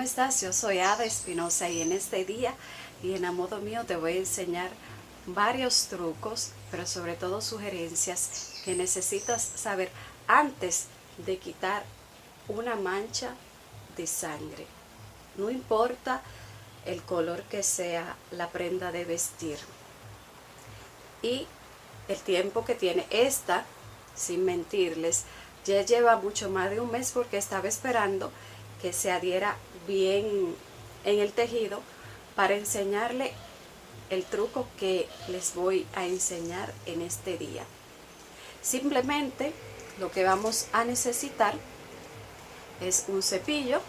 ¿Cómo estás? Yo soy Ada Espinosa y en este día y en A Modo Mío te voy a enseñar varios trucos, pero sobre todo sugerencias que necesitas saber antes de quitar una mancha de sangre. No importa el color que sea la prenda de vestir y el tiempo que tiene esta, sin mentirles, ya lleva mucho más de un mes porque estaba esperando que se adhiera bien en el tejido para enseñarle el truco que les voy a enseñar en este día. Simplemente lo que vamos a necesitar es un cepillo,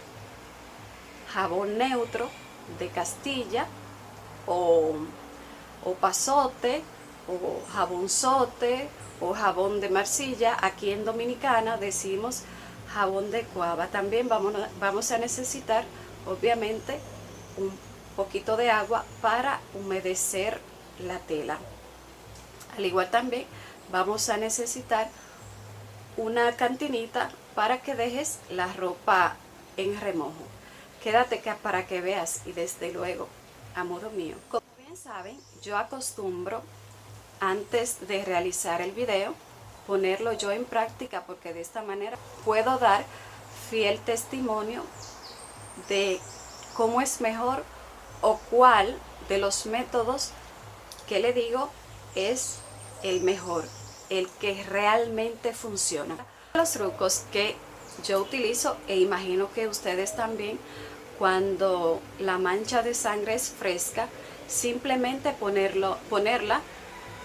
jabón neutro de Castilla o pasote o jabonzote o jabón de Marsilla. Aquí en Dominicana decimos jabón de cuava. También vamos a necesitar obviamente un poquito de agua para humedecer la tela. Al igual también vamos a necesitar una cantinita para que dejes la ropa en remojo. Quédate para que veas y desde luego, a modo mío. Como bien saben, yo acostumbro antes de realizar el video ponerlo yo en práctica porque de esta manera puedo dar fiel testimonio de cómo es mejor o cuál de los métodos que le digo es el mejor, el que realmente funciona. Los trucos que yo utilizo e imagino que ustedes también, cuando la mancha de sangre es fresca, simplemente ponerla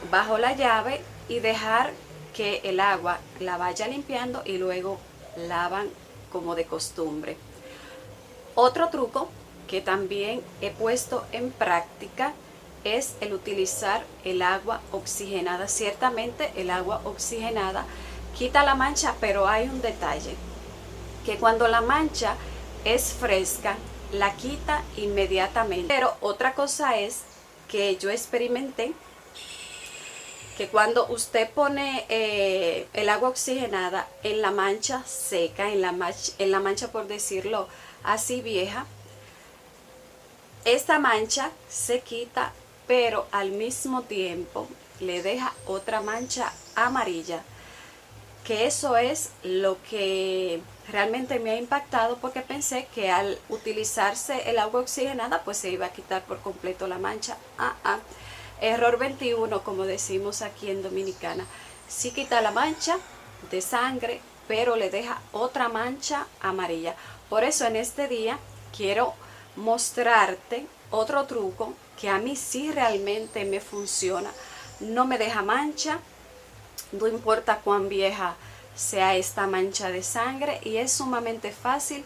bajo la llave y dejar que el agua la vaya limpiando y luego lavan como de costumbre. Otro truco que también he puesto en práctica es el utilizar el agua oxigenada. Ciertamente el agua oxigenada quita la mancha, pero hay un detalle, que cuando la mancha es fresca, la quita inmediatamente. Pero otra cosa es que yo experimenté que cuando usted pone el agua oxigenada en la mancha seca, en la mancha por decirlo así vieja, esta mancha se quita, pero al mismo tiempo le deja otra mancha amarilla, que eso es lo que realmente me ha impactado, porque pensé que al utilizarse el agua oxigenada pues se iba a quitar por completo la mancha. Error 21, como decimos aquí en Dominicana. Sí quita la mancha de sangre, pero le deja otra mancha amarilla. Por eso en este día quiero mostrarte otro truco que a mí sí realmente me funciona. No me deja mancha, no importa cuán vieja sea esta mancha de sangre, y es sumamente fácil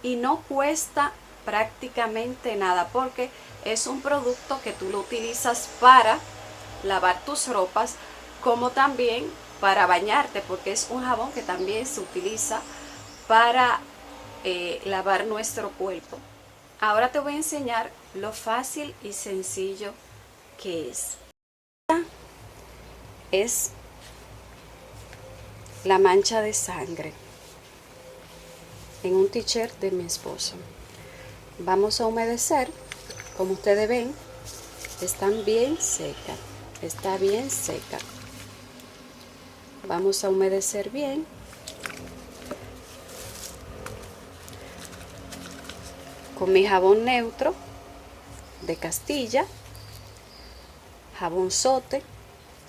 y no cuesta prácticamente nada, porque es un producto que tú lo utilizas para lavar tus ropas como también para bañarte, porque es un jabón que también se utiliza para lavar nuestro cuerpo. Ahora te voy a enseñar lo fácil y sencillo que es. Es la mancha de sangre en un t-shirt de mi esposo. Vamos a humedecer. Como ustedes ven, están bien secas, está bien seca. Vamos a humedecer bien. Con mi jabón neutro de Castilla, jabonzote,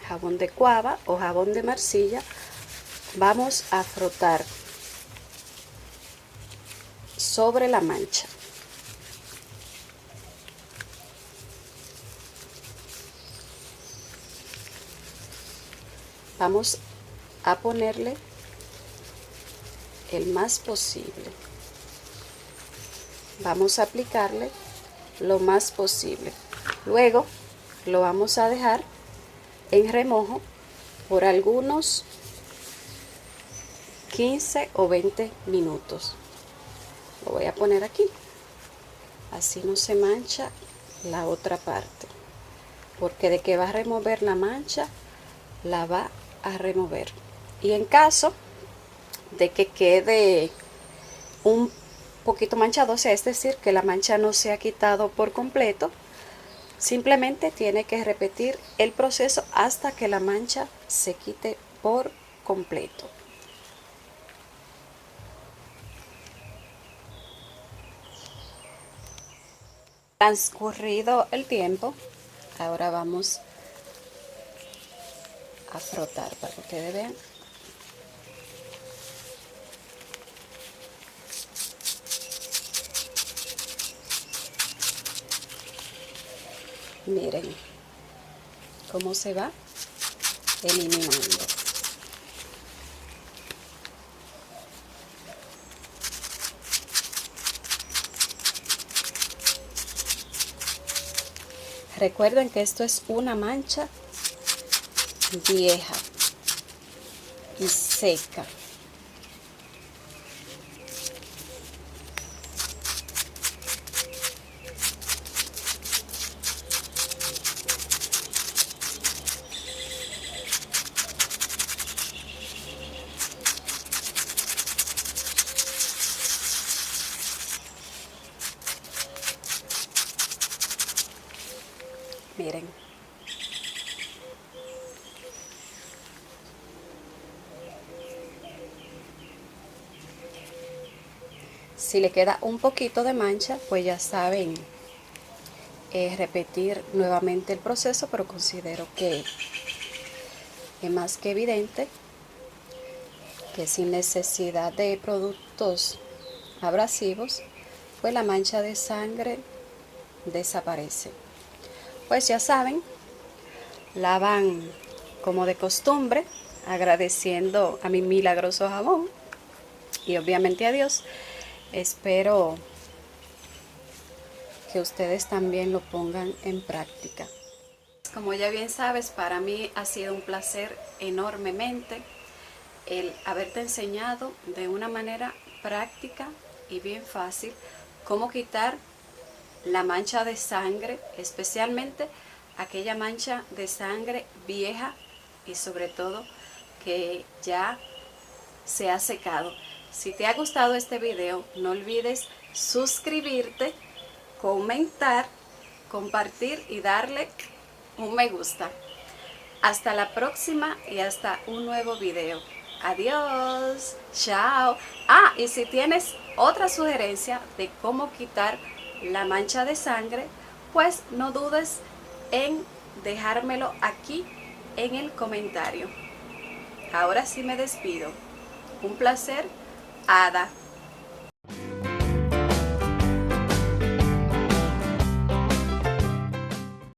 jabón de cuava o jabón de Marsilla, vamos a frotar sobre la mancha. Vamos a ponerle el más posible. Vamos a aplicarle lo más posible. Luego lo vamos a dejar en remojo por algunos 15 o 20 minutos. Lo voy a poner aquí. Así no se mancha la otra parte. Porque de que va a remover la mancha, la va a remover. Y en caso de que quede un poquito manchado, o sea, es decir, que la mancha no se ha quitado por completo. Simplemente tiene que repetir el proceso hasta que la mancha se quite por completo. Transcurrido el tiempo, ahora vamos a frotar para que ustedes vean. Miren cómo se va eliminando. Recuerden que esto es una mancha vieja y seca. Miren. Si le queda un poquito de mancha, pues ya saben, repetir nuevamente el proceso, pero considero que es más que evidente que sin necesidad de productos abrasivos, pues la mancha de sangre desaparece. Pues ya saben, lavan como de costumbre, agradeciendo a mi milagroso jabón y obviamente a Dios. Espero que ustedes también lo pongan en práctica. Como ya bien sabes, para mí ha sido un placer enormemente el haberte enseñado de una manera práctica y bien fácil cómo quitar la mancha de sangre, especialmente aquella mancha de sangre vieja y sobre todo que ya se ha secado. Si te ha gustado este video, no olvides suscribirte, comentar, compartir y darle un me gusta. Hasta la próxima y hasta un nuevo video. Adiós, chao. Y si tienes otra sugerencia de cómo quitar la mancha de sangre, pues no dudes en dejármelo aquí en el comentario. Ahora sí me despido. Un placer, Ada.